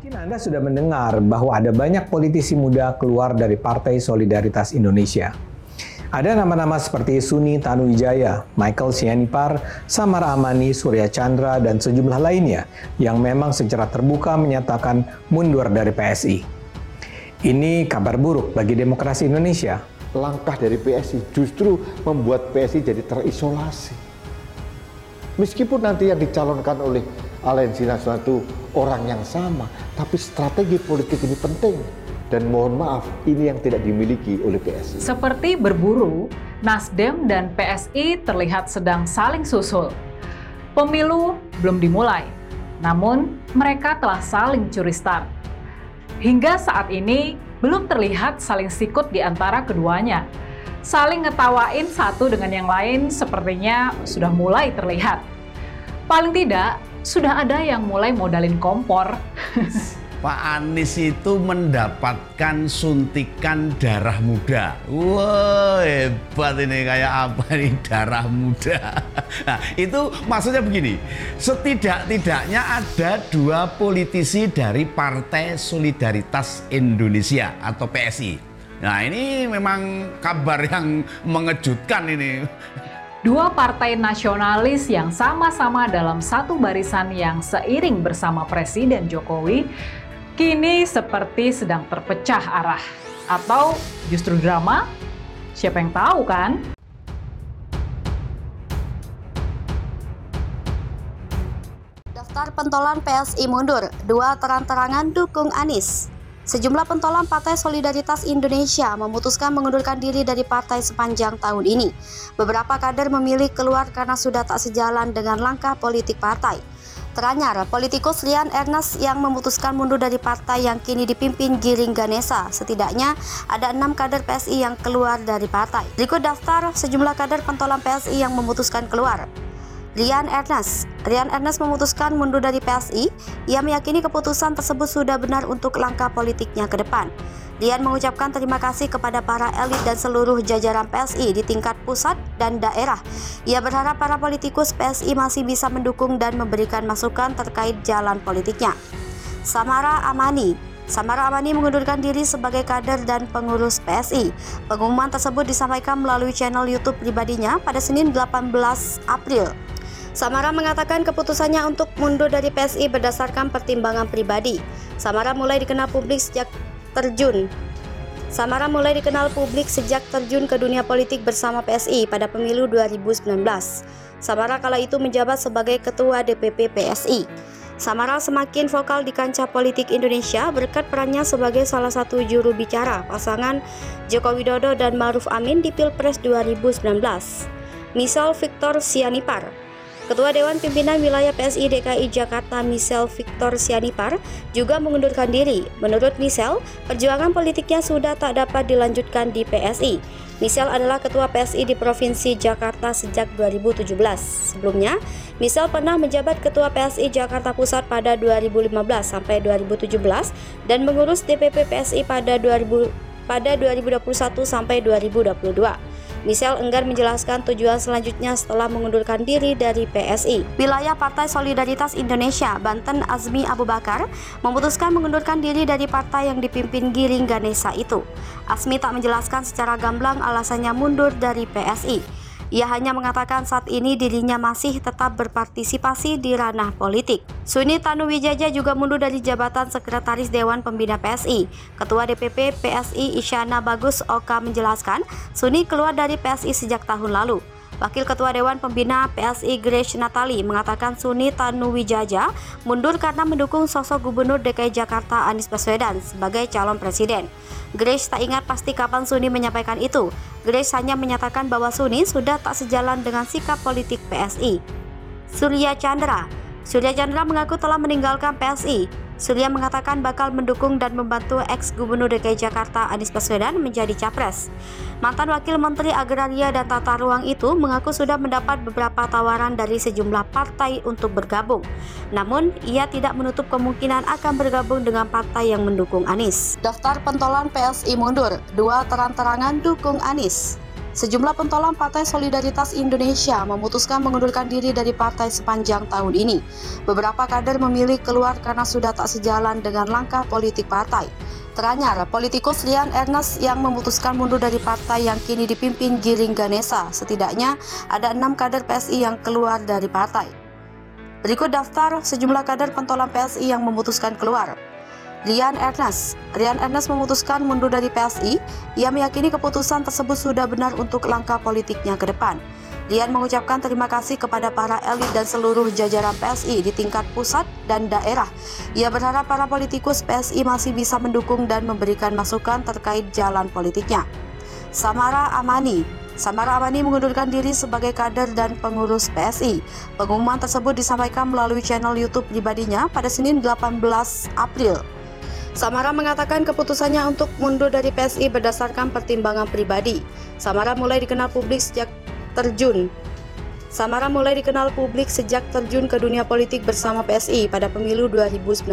Mungkin Anda sudah mendengar bahwa ada banyak politisi muda keluar dari Partai Solidaritas Indonesia. Ada nama-nama seperti Suni Tanuwijaya, Michael Sianipar, Samara Amani, Surya Chandra, dan sejumlah lainnya yang memang secara terbuka menyatakan mundur dari PSI. Ini kabar buruk bagi demokrasi Indonesia. Langkah dari PSI justru membuat PSI jadi terisolasi. Meskipun nanti yang dicalonkan oleh Aliansi Nasional itu orang yang sama, tapi strategi politik ini penting. Dan mohon maaf, ini yang tidak dimiliki oleh PSI. Seperti berburu, Nasdem dan PSI terlihat sedang saling susul. Pemilu belum dimulai, namun mereka telah saling curi start. Hingga saat ini, belum terlihat saling sikut di antara keduanya. Saling ngetawain satu dengan yang lain sepertinya sudah mulai terlihat. Paling tidak, sudah ada yang mulai modalin kompor. Pak Anies itu mendapatkan suntikan darah muda. Wah, hebat ini, kayak apa nih darah muda. Nah, itu maksudnya begini, setidak-tidaknya ada dua politisi dari Partai Solidaritas Indonesia atau PSI. Nah, ini memang kabar yang mengejutkan ini. Dua partai nasionalis yang sama-sama dalam satu barisan yang seiring bersama Presiden Jokowi kini seperti sedang terpecah arah. Atau justru drama? Siapa yang tahu kan? Daftar pentolan PSI mundur, dua terang-terangan dukung Anies. Sejumlah pentolan Partai Solidaritas Indonesia memutuskan mengundurkan diri dari partai sepanjang tahun ini. Beberapa kader memilih keluar karena sudah tak sejalan dengan langkah politik partai. Teranyar, politikus Rian Ernest yang memutuskan mundur dari partai yang kini dipimpin Giring Ganesa. Setidaknya ada 6 kader PSI yang keluar dari partai. Berikut daftar sejumlah kader pentolan PSI yang memutuskan keluar. Rian Ernest memutuskan mundur dari PSI. Ia meyakini keputusan tersebut sudah benar untuk langkah politiknya ke depan. Rian mengucapkan terima kasih kepada para elit dan seluruh jajaran PSI di tingkat pusat dan daerah. Ia berharap para politikus PSI masih bisa mendukung dan memberikan masukan terkait jalan politiknya. Samara Amani mengundurkan diri sebagai kader dan pengurus PSI. Pengumuman tersebut disampaikan melalui channel YouTube pribadinya pada Senin 18 April. Samara mengatakan keputusannya untuk mundur dari PSI berdasarkan pertimbangan pribadi. Samara mulai dikenal publik sejak terjun ke dunia politik bersama PSI pada pemilu 2019. Samara kala itu menjabat sebagai Ketua DPP PSI. Samara semakin vokal di kancah politik Indonesia berkat perannya sebagai salah satu juru bicara pasangan Joko Widodo dan Ma'ruf Amin di Pilpres 2019. Misal Victor Sianipar, Ketua Dewan Pimpinan Wilayah PSI DKI Jakarta Michelle Victor Sianipar juga mengundurkan diri. Menurut Michelle, perjuangan politiknya sudah tak dapat dilanjutkan di PSI. Michelle adalah Ketua PSI di Provinsi Jakarta sejak 2017. Sebelumnya, Michelle pernah menjabat Ketua PSI Jakarta Pusat pada 2015 sampai 2017 dan mengurus DPP PSI pada 2021 sampai 2022. Michelle enggan menjelaskan tujuan selanjutnya setelah mengundurkan diri dari PSI. Wilayah Partai Solidaritas Indonesia, Banten Azmi Abu Bakar, memutuskan mengundurkan diri dari partai yang dipimpin Giring Ganesa itu. Azmi tak menjelaskan secara gamblang alasannya mundur dari PSI. Ia hanya mengatakan saat ini dirinya masih tetap berpartisipasi di ranah politik. Suni Tanuwijaya juga mundur dari jabatan Sekretaris Dewan Pembina PSI. Ketua DPP PSI Isyana Bagus Oka menjelaskan, Suni keluar dari PSI sejak tahun lalu. Wakil Ketua Dewan Pembina PSI Grace Natali mengatakan Suni Tanuwijaya mundur karena mendukung sosok Gubernur DKI Jakarta Anies Baswedan sebagai calon presiden. Grace tak ingat pasti kapan Suni menyampaikan itu. Grace hanya menyatakan bahwa Suni sudah tak sejalan dengan sikap politik PSI. Surya Chandra mengaku telah meninggalkan PSI. Surya mengatakan bakal mendukung dan membantu ex-Gubernur DKI Jakarta Anies Baswedan menjadi capres. Mantan Wakil Menteri Agraria dan Tata Ruang itu mengaku sudah mendapat beberapa tawaran dari sejumlah partai untuk bergabung. Namun, ia tidak menutup kemungkinan akan bergabung dengan partai yang mendukung Anies. Daftar pentolan PSI mundur, dua terang-terangan dukung Anies. Sejumlah pentolan Partai Solidaritas Indonesia memutuskan mengundurkan diri dari partai sepanjang tahun ini. Beberapa kader memilih keluar karena sudah tak sejalan dengan langkah politik partai. Teranyar, politikus Rian Ernest yang memutuskan mundur dari partai yang kini dipimpin Giring Ganesa. Setidaknya ada 6 kader PSI yang keluar dari partai. Berikut daftar sejumlah kader pentolan PSI yang memutuskan keluar. Rian Ernest memutuskan mundur dari PSI. Ia meyakini keputusan tersebut sudah benar untuk langkah politiknya ke depan. Rian mengucapkan terima kasih kepada para elit dan seluruh jajaran PSI di tingkat pusat dan daerah. Ia berharap para politikus PSI masih bisa mendukung dan memberikan masukan terkait jalan politiknya. Samara Amani mengundurkan diri sebagai kader dan pengurus PSI. Pengumuman tersebut disampaikan melalui channel YouTube pribadinya pada Senin 18 April. Samara mengatakan keputusannya untuk mundur dari PSI berdasarkan pertimbangan pribadi. Samara mulai dikenal publik sejak terjun ke dunia politik bersama PSI pada pemilu 2019.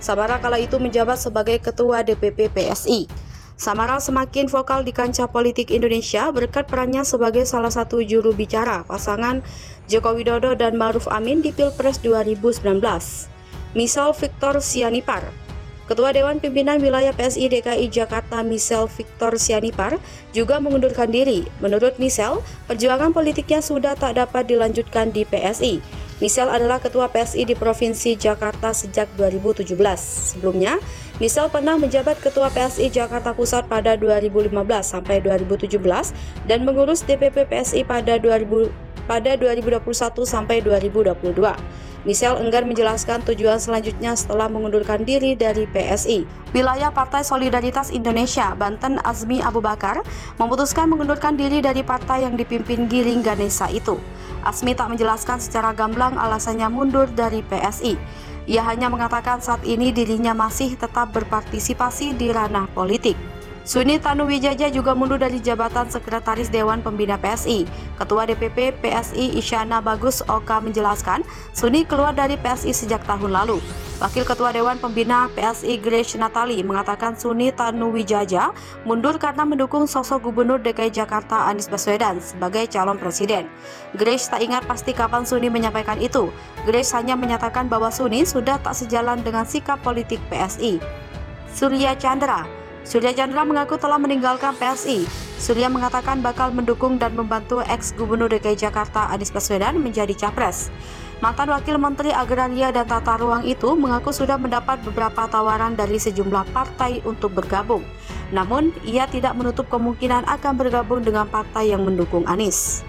Samara kala itu menjabat sebagai Ketua DPP PSI. Samara semakin vokal di kancah politik Indonesia berkat perannya sebagai salah satu juru bicara pasangan Joko Widodo dan Ma'ruf Amin di Pilpres 2019. Misal Victor Sianipar, Ketua Dewan Pimpinan Wilayah PSI DKI Jakarta Michelle Victor Sianipar juga mengundurkan diri. Menurut Michelle, perjuangan politiknya sudah tak dapat dilanjutkan di PSI. Michelle adalah Ketua PSI di Provinsi Jakarta sejak 2017. Sebelumnya, Michelle pernah menjabat Ketua PSI Jakarta Pusat pada 2015 sampai 2017 dan mengurus DPP PSI pada 2021 sampai 2022. Michelle enggan menjelaskan tujuan selanjutnya setelah mengundurkan diri dari PSI. Wilayah Partai Solidaritas Indonesia, Banten Azmi Abu Bakar, memutuskan mengundurkan diri dari partai yang dipimpin Giring Ganesa itu. Azmi tak menjelaskan secara gamblang alasannya mundur dari PSI. Ia hanya mengatakan saat ini dirinya masih tetap berpartisipasi di ranah politik. Suni Tanuwijaya juga mundur dari jabatan Sekretaris Dewan Pembina PSI. Ketua DPP PSI Isyana Bagus Oka menjelaskan, Suni keluar dari PSI sejak tahun lalu. Wakil Ketua Dewan Pembina PSI Grace Natali mengatakan Suni Tanuwijaya mundur karena mendukung sosok Gubernur DKI Jakarta Anies Baswedan sebagai calon presiden. Grace tak ingat pasti kapan Suni menyampaikan itu. Grace hanya menyatakan bahwa Suni sudah tak sejalan dengan sikap politik PSI. Surya Chandra mengaku telah meninggalkan PSI. Surya mengatakan bakal mendukung dan membantu ex-Gubernur DKI Jakarta Anies Baswedan menjadi capres. Mantan Wakil Menteri Agraria dan Tata Ruang itu mengaku sudah mendapat beberapa tawaran dari sejumlah partai untuk bergabung. Namun, ia tidak menutup kemungkinan akan bergabung dengan partai yang mendukung Anies.